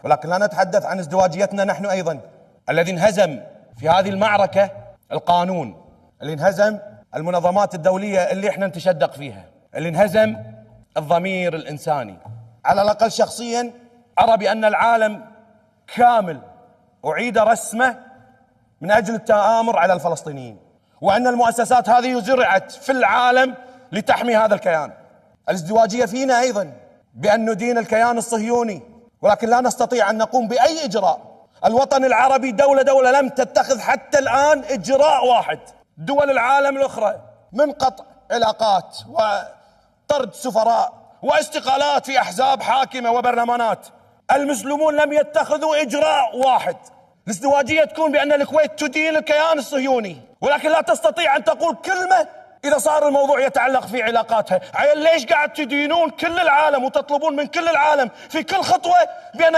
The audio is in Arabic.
ولكن لا نتحدث عن ازدواجيتنا نحن أيضا. الذي انهزم في هذه المعركة القانون، اللي انهزم المنظمات الدولية اللي احنا نتشدق فيها، اللي انهزم الضمير الإنساني. على الأقل شخصيا أرى بأن العالم كامل أعيد رسمه من أجل التآمر على الفلسطينيين، وأن المؤسسات هذه زرعت في العالم لتحمي هذا الكيان. الازدواجية فينا أيضا بأن ندين الكيان الصهيوني، ولكن لا نستطيع أن نقوم بأي إجراء. الوطن العربي دولة لم تتخذ حتى الآن إجراء واحد. دول العالم الأخرى من قطع علاقات وطرد سفراء واستقالات في أحزاب حاكمة وبرلمانات، المسلمون لم يتخذوا إجراء واحد. الازدواجية تكون بأن الكويت تدين الكيان الصهيوني، ولكن لا تستطيع أن تقول كلمة إذا صار الموضوع يتعلق في علاقاتها. عيل ليش قاعد تدينون كل العالم وتطلبون من كل العالم في كل خطوة بأن